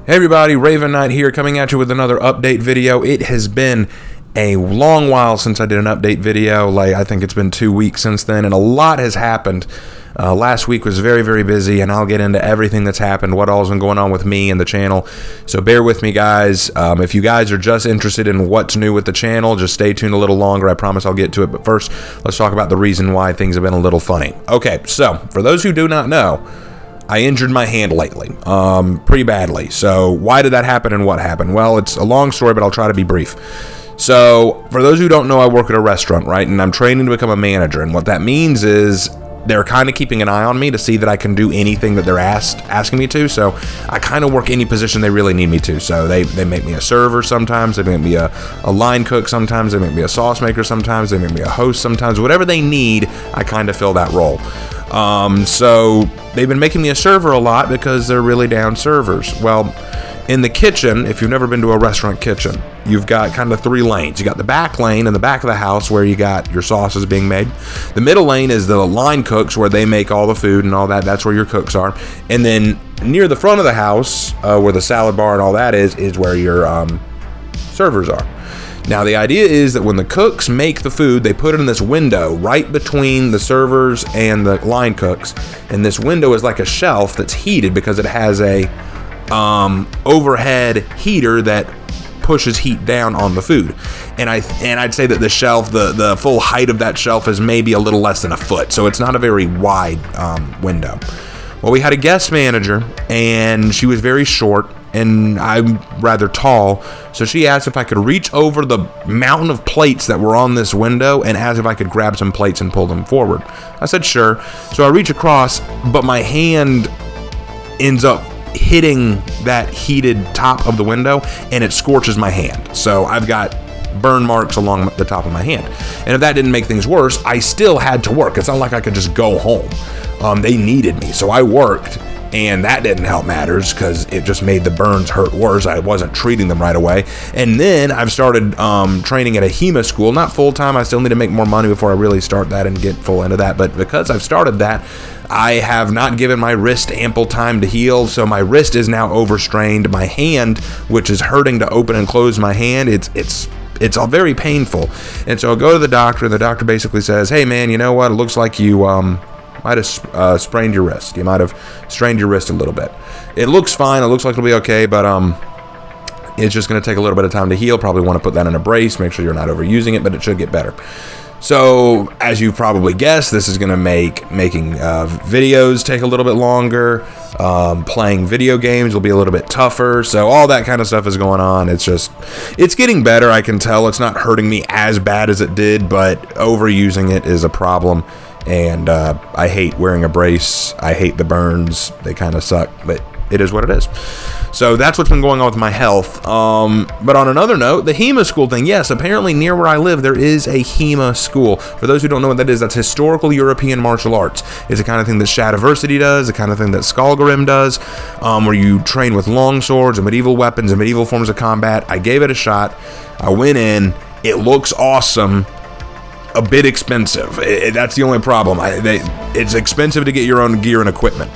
Hey everybody, Raven Knight here, coming at you with another update video. It has been a long while since I did an update video. I think it's been 2 weeks since then, and a lot has happened. Last week was very, very busy, and I'll get into everything that's happened, what all's been going on with me and the channel. So bear with me, guys. If you guys are just interested in what's new with the channel, just stay tuned a little longer. I promise I'll get to it. But first, let's talk about the reason why things have been a little funny. Okay, so for those who do not know, I injured my hand lately, pretty badly. So why did that happen and what happened? Well, it's a long story, but I'll try to be brief. So for those who don't know, I work at a restaurant, right? And I'm training to become a manager. And what that means is they're kind of keeping an eye on me to see that I can do anything that they're asking me to. So I kind of work any position they really need me to. So they make me a server sometimes. They make me a line cook sometimes. They make me a sauce maker sometimes. They make me a host sometimes. Whatever they need, I kind of fill that role. So they've been making me a server a lot because they're really down servers. Well, in the kitchen, if you've never been to a restaurant kitchen, you've got kind of 3 lanes. You got the back lane in the back of the house where you got your sauces being made. The middle lane is the line cooks where they make all the food and all that. That's where your cooks are. And then near the front of the house, where the salad bar and all that is where your servers are. Now, the idea is that when the cooks make the food, they put it in this window right between the servers and the line cooks. And this window is like a shelf that's heated because it has a overhead heater that pushes heat down on the food. And I'd say that the shelf, the full height of that shelf is maybe a little less than a foot. So it's not a very wide window. Well, we had a guest manager, and she was very short, and I'm rather tall, so she asked if I could reach over the mountain of plates that were on this window and asked if I could grab some plates and pull them forward. I said sure. So I reach across, but my hand ends up hitting that heated top of the window, and it scorches my hand. So I've got burn marks along the top of my hand. And if that didn't make things worse, I still had to work. It's not like I could just go home. They needed me, so I worked, and that didn't help matters because it just made the burns hurt worse. I wasn't treating them right away. And then I've started training at a HEMA school, not full-time. I still need to make more money before I really start that and get full into that. But because I've started that, I have not given my wrist ample time to heal, so my wrist is now overstrained. My hand, which is hurting to open and close my hand, it's all very painful. And so I go to the doctor, and the doctor basically says, hey man, you know what, it looks like you might have sprained your wrist. You might have strained your wrist a little bit. It looks fine, it looks like it'll be okay, but it's just going to take a little bit of time to heal. Probably want to put that in a brace, make sure you're not overusing it, but it should get better. So, as you've probably guessed, this is going to make making videos take a little bit longer. Playing video games will be a little bit tougher. So all that kind of stuff is going on. It's getting better. I can tell it's not hurting me as bad as it did, but overusing it is a problem. And I hate wearing a brace. I hate the burns. They kind of suck, but it is what it is. So that's what's been going on with my health. But on another note, the HEMA school thing. Yes, apparently near where I live, there is a HEMA school. For those who don't know what that is, that's Historical European Martial Arts. It's the kind of thing that Shadiversity does, the kind of thing that Scorched does, where you train with long swords and medieval weapons and medieval forms of combat. I gave it a shot. I went in. It looks awesome. A bit expensive. That's the only problem. It's expensive to get your own gear and equipment,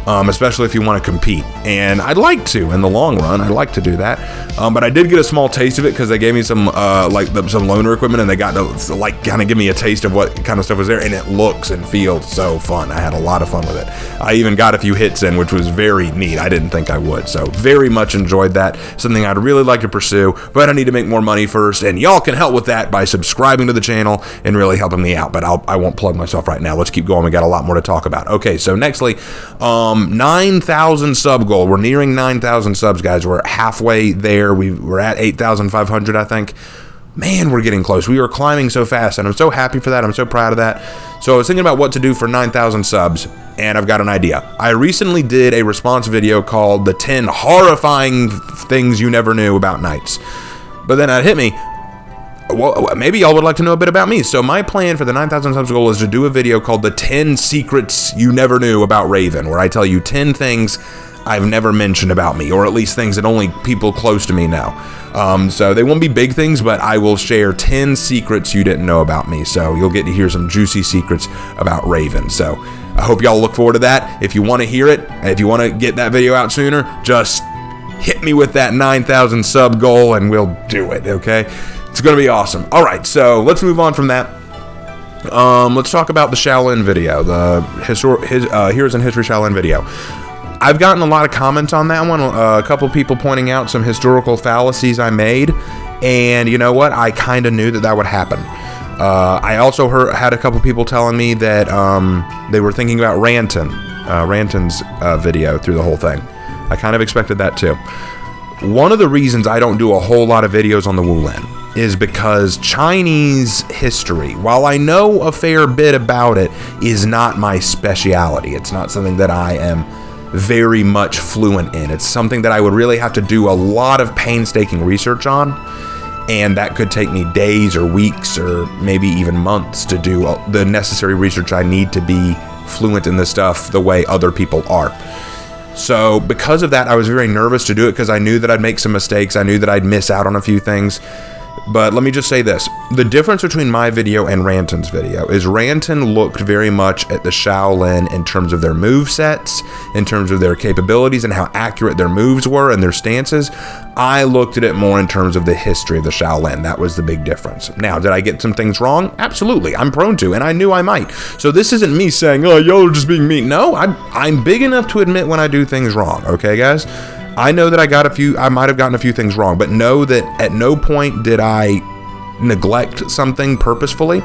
especially if you want to compete. And I'd like to, in the long run, I'd like to do that. But I did get a small taste of it because they gave me some some loaner equipment, and they got to kind of give me a taste of what kind of stuff was there. And it looks and feels so fun. I had a lot of fun with it. I even got a few hits in, which was very neat. I didn't think I would. So very much enjoyed that. Something I'd really like to pursue, but I need to make more money first. And y'all can help with that by subscribing to the channel and really helping me out. But I won't plug myself right now. Let's keep going. We got a lot more to talk about. Okay, so nextly, 9,000 sub goal. We're nearing 9,000 subs, guys. We're halfway there. We're at 8,500, I think. Man, we're getting close. We are climbing so fast, and I'm so happy for that. I'm so proud of that. So I was thinking about what to do for 9,000 subs, and I've got an idea. I recently did a response video called The 10 Horrifying Things You Never Knew About Knights. But then it hit me. Well, maybe y'all would like to know a bit about me. So my plan for the 9,000 subs goal is to do a video called The 10 Secrets You Never Knew About Raven, where I tell you 10 things I've never mentioned about me, or at least things that only people close to me know. So they won't be big things, but I will share 10 secrets you didn't know about me. So you'll get to hear some juicy secrets about Raven. So I hope y'all look forward to that. If you want to hear it, if you want to get that video out sooner, just hit me with that 9,000 sub goal and we'll do it, okay? It's going to be awesome. All right, so let's move on from that. Let's talk about the Shaolin video, the Heroes in History Shaolin video. I've gotten a lot of comments on that one. A couple of people pointing out some historical fallacies I made, and you know what? I kind of knew that would happen. I also had a couple people telling me that they were thinking about Ranton's video through the whole thing. I kind of expected that too. One of the reasons I don't do a whole lot of videos on the Wulin is because Chinese history, while I know a fair bit about it, is not my speciality. It's not something that I am very much fluent in. It's something that I would really have to do a lot of painstaking research on, and that could take me days or weeks or maybe even months to do the necessary research I need to be fluent in this stuff the way other people are. So because of that, I was very nervous to do it because I knew that I'd make some mistakes. I knew that I'd miss out on a few things. But let me just say this. The difference between my video and Ranton's video is Ranton looked very much at the Shaolin in terms of their movesets, in terms of their capabilities and how accurate their moves were and their stances. I looked at it more in terms of the history of the Shaolin. That was the big difference. Now, did I get some things wrong? Absolutely. I'm prone to, and I knew I might. So this isn't me saying, oh, y'all are just being mean. No, I'm big enough to admit when I do things wrong. Okay, guys? I know that I might have gotten a few things wrong, but know that at no point did I neglect something purposefully.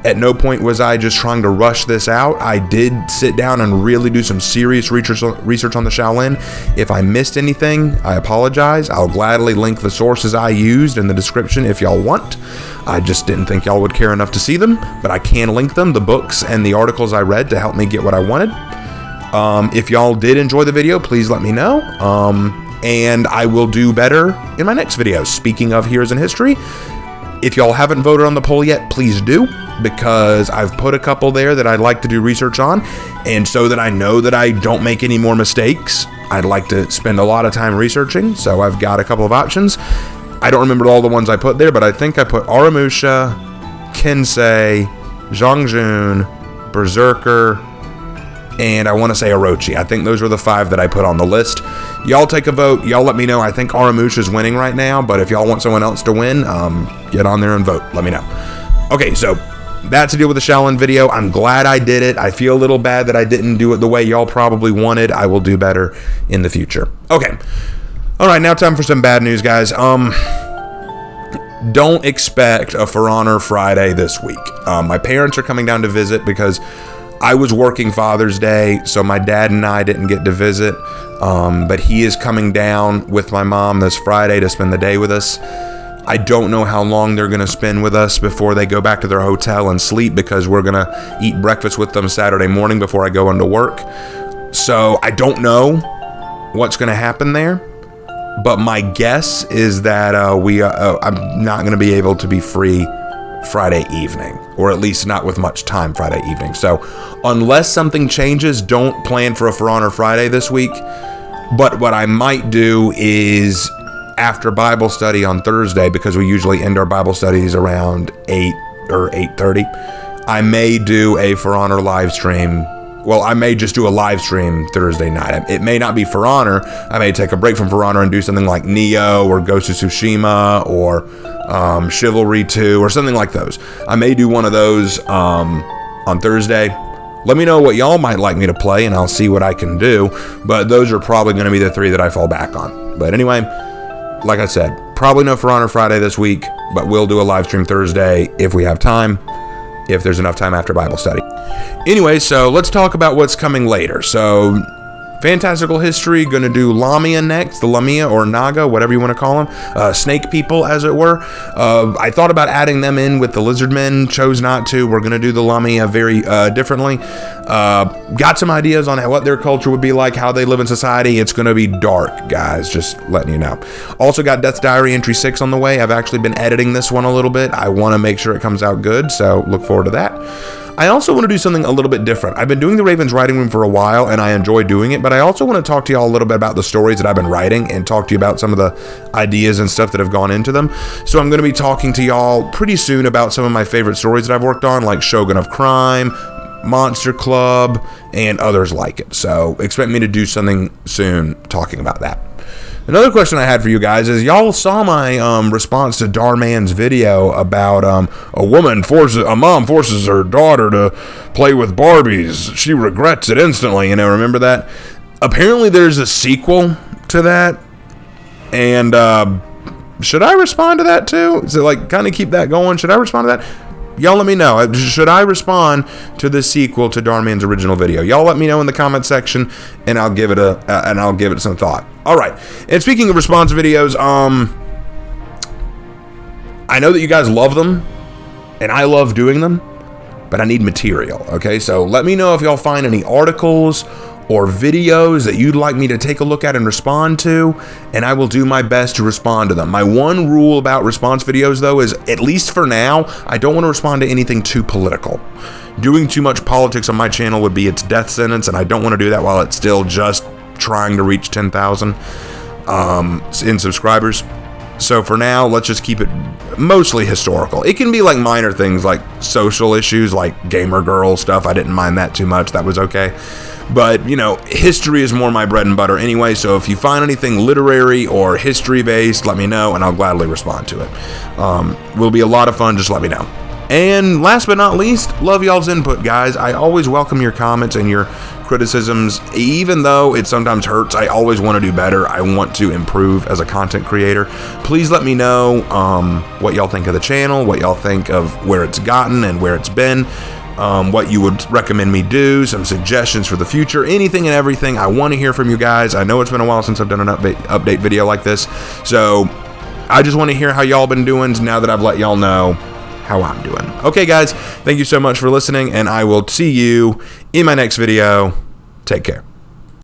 At no point was I just trying to rush this out. I did sit down and really do some serious research on the Shaolin. If I missed anything, I apologize. I'll gladly link the sources I used in the description if y'all want. I just didn't think y'all would care enough to see them, but I can link them, the books and the articles I read to help me get what I wanted. If y'all did enjoy the video, please let me know. And I will do better in my next video. Speaking of Heroes in History, if y'all haven't voted on the poll yet, please do, because I've put a couple there that I'd like to do research on. And so that I know that I don't make any more mistakes, I'd like to spend a lot of time researching. So I've got a couple of options. I don't remember all the ones I put there, but I think I put Aramusha, Kensei, Zhongjun, Berserker, and I want to say Orochi. I think those were the 5 that I put on the list. Y'all take a vote. Y'all let me know. I think Aramusha's winning right now, but if y'all want someone else to win, get on there and vote. Let me know. Okay, so that's the deal with the Shaolin video. I'm glad I did it. I feel a little bad that I didn't do it the way y'all probably wanted. I will do better in the future. Okay. All right, now time for some bad news, guys. Don't expect a For Honor Friday this week. My parents are coming down to visit because I was working Father's Day, so my dad and I didn't get to visit, but he is coming down with my mom this Friday to spend the day with us. I don't know how long they're going to spend with us before they go back to their hotel and sleep, because we're going to eat breakfast with them Saturday morning before I go into work. So I don't know what's going to happen there, but my guess is that I'm not going to be able to be free Friday evening, or at least not with much time Friday evening. So unless something changes, don't plan for a For Honor Friday this week. But what I might do is after Bible study on Thursday, because we usually end our Bible studies around 8 or 8:30, I may do a For Honor live stream. Well, I may just do a live stream Thursday night. It may not be For Honor. I may take a break from For Honor and do something like Neo or Ghost of Tsushima or Chivalry 2 or something like those. I may do one of those on Thursday. Let me know what y'all might like me to play, and I'll see what I can do. But those are probably going to be the 3 that I fall back on. But anyway, like I said, probably no For Honor Friday this week, but we'll do a live stream Thursday if we have time, if there's enough time after Bible study. Anyway, so let's talk about what's coming later. So Fantastical History, going to do Lamia next, the Lamia or Naga, whatever you want to call them, snake people, as it were. I thought about adding them in with the lizard men, chose not to. We're going to do the Lamia very differently. Got some ideas on what their culture would be like, how they live in society. It's going to be dark, guys, just letting you know. Also got Death's Diary Entry 6 on the way. I've actually been editing this one a little bit. I want to make sure it comes out good, so look forward to that. I also want to do something a little bit different. I've been doing the Ravens Writing Room for a while, and I enjoy doing it, but I also want to talk to y'all a little bit about the stories that I've been writing and talk to you about some of the ideas and stuff that have gone into them. So I'm going to be talking to y'all pretty soon about some of my favorite stories that I've worked on, like Shogun of Crime, Monster Club, and others like it. So expect me to do something soon talking about that. Another question I had for you guys is, y'all saw my response to Darman's video about a mom forces her daughter to play with Barbies. She regrets it instantly. Remember that? Apparently, there's a sequel to that, and should I respond to that too? Is it like kind of keep that going? Should I respond to that? Y'all let me know. Should I respond to the sequel to Darman's original video? Y'all let me know in the comment section, and I'll give it some thought. All right. And speaking of response videos, I know that you guys love them, and I love doing them, but I need material. Okay, so let me know if y'all find any articles or videos that you'd like me to take a look at and respond to, and I will do my best to respond to them. My one rule about response videos, though, is, at least for now, I don't want to respond to anything too political. Doing too much politics on my channel would be its death sentence, and I don't want to do that while it's still just trying to reach 10,000 in subscribers. So for now, let's just keep it mostly historical. It can be like minor things like social issues, like gamer girl stuff. I didn't mind that too much. That was okay. But, history is more my bread and butter anyway, so if you find anything literary or history-based, let me know, and I'll gladly respond to it. Will be a lot of fun, just let me know. And last but not least, love y'all's input, guys. I always welcome your comments and your criticisms. Even though it sometimes hurts, I always want to do better. I want to improve as a content creator. Please let me know what y'all think of the channel, what y'all think of where it's gotten and where it's been. What you would recommend me do, some suggestions for the future, anything and everything. I want to hear from you guys. I know it's been a while since I've done an update video like this, so I just want to hear how y'all been doing now that I've let y'all know how I'm doing. Okay, guys, thank you so much for listening, and I will see you in my next video. Take care.